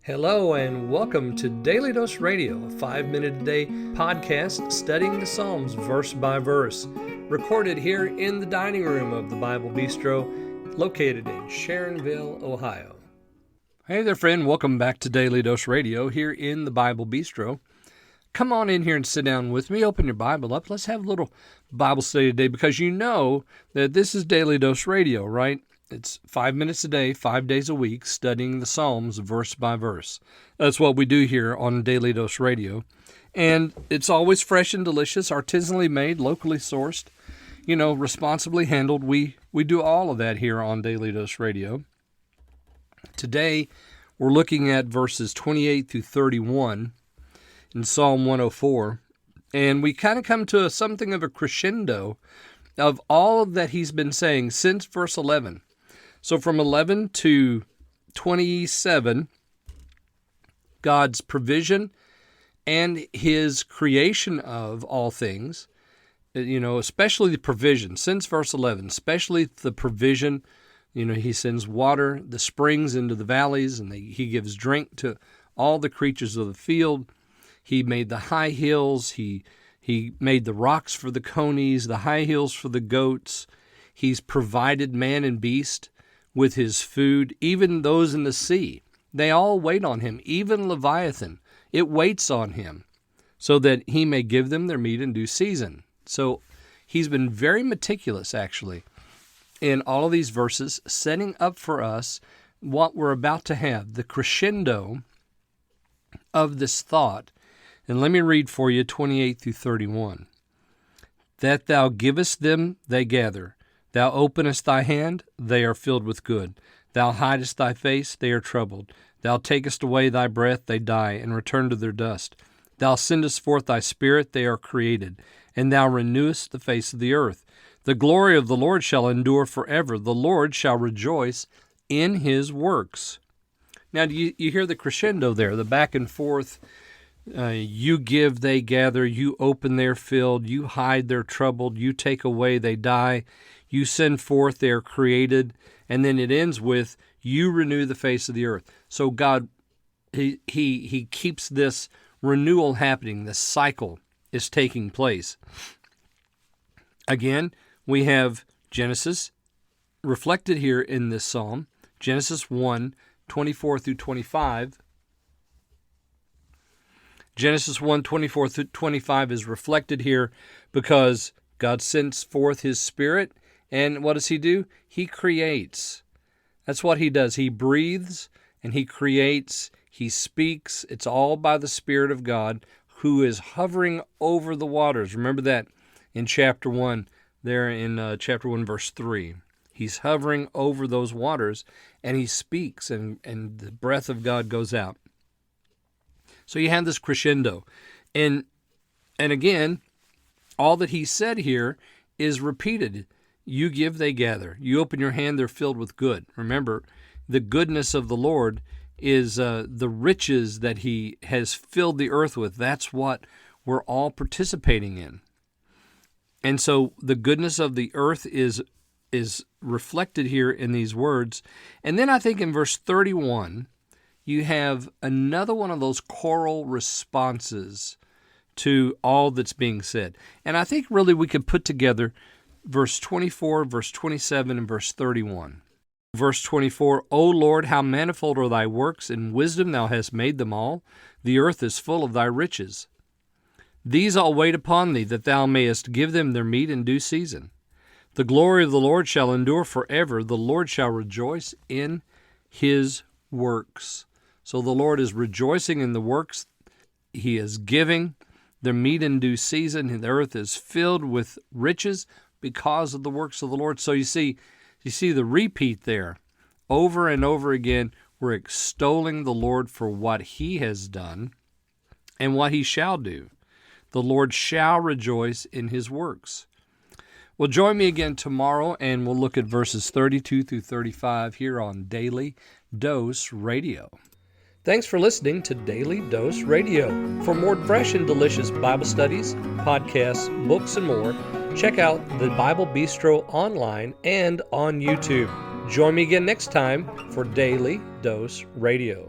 Hello and welcome to Daily Dose Radio, a 5-minute-a-day podcast studying the Psalms verse by verse, recorded here in the dining room of the Bible Bistro, located in Sharonville, Ohio. Hey there, friend. Welcome back to Daily Dose Radio here in the Bible Bistro. Come on in here and sit down with me. Open your Bible up. Let's have a little Bible study today because you know that this is Daily Dose Radio, right? It's 5 minutes a day, 5 days a week, studying the Psalms verse by verse. That's what we do here on Daily Dose Radio. And it's always fresh and delicious, artisanally made, locally sourced, responsibly handled. We do all of that here on Daily Dose Radio. Today, we're looking at verses 28 through 31 in Psalm 104. And we kind of come to something of a crescendo of all that he's been saying since verse 11. So from 11 to 27, God's provision and his creation of all things, especially the provision, since verse 11, especially the provision, he sends water, the springs into the valleys, and he gives drink to all the creatures of the field. He made the high hills, he made the rocks for the conies, the high hills for the goats. He's provided man and beast with his food, even those in the sea. They all wait on him, even Leviathan. It waits on him so that he may give them their meat in due season. So he's been very meticulous, actually, in all of these verses, setting up for us what we're about to have, the crescendo of this thought. And let me read for you 28 through 31. That thou givest them, they gather. Thou openest thy hand, they are filled with good. Thou hidest thy face, they are troubled. Thou takest away thy breath, they die, and return to their dust. Thou sendest forth thy spirit, they are created. And thou renewest the face of the earth. The glory of the Lord shall endure forever. The Lord shall rejoice in his works. Now, do you hear the crescendo there, the back and forth? You give, they gather. You open, they're filled. You hide, they're troubled. You take away, they die. You send forth, they are created. And then it ends with, you renew the face of the earth. So God, he keeps this renewal happening. This cycle is taking place. Again, we have Genesis reflected here in this psalm. Genesis 1, 24 through 25. Genesis 1, 24 through 25 is reflected here because God sends forth his spirit. And what does he do? He creates. That's what he does. He breathes and he creates. He speaks. It's all by the Spirit of God who is hovering over the waters. Remember that in chapter 1, there in chapter 1, verse 3. He's hovering over those waters and he speaks and the breath of God goes out. So you have this crescendo. And again, all that he said here is repeated. You give, they gather. You open your hand, they're filled with good. Remember, the goodness of the Lord is the riches that he has filled the earth with. That's what we're all participating in. And so the goodness of the earth is reflected here in these words. And then I think in verse 31, you have another one of those choral responses to all that's being said. And I think really we could put together verse 24, verse 27, and verse 31. Verse 24, O Lord, how manifold are thy works, in wisdom thou hast made them all. The earth is full of thy riches. These all wait upon thee, that thou mayest give them their meat in due season. The glory of the Lord shall endure forever. The Lord shall rejoice in his works. So the Lord is rejoicing in the works he is giving. Their meat in due season. The earth is filled with riches because of the works of the Lord. So you see the repeat there. Over and over again, we're extolling the Lord for what he has done and what he shall do. The Lord shall rejoice in his works. Well, join me again tomorrow, and we'll look at verses 32 through 35 here on Daily Dose Radio. Thanks for listening to Daily Dose Radio. For more fresh and delicious Bible studies, podcasts, books, and more, check out the Bible Bistro online and on YouTube. Join me again next time for Daily Dose Radio.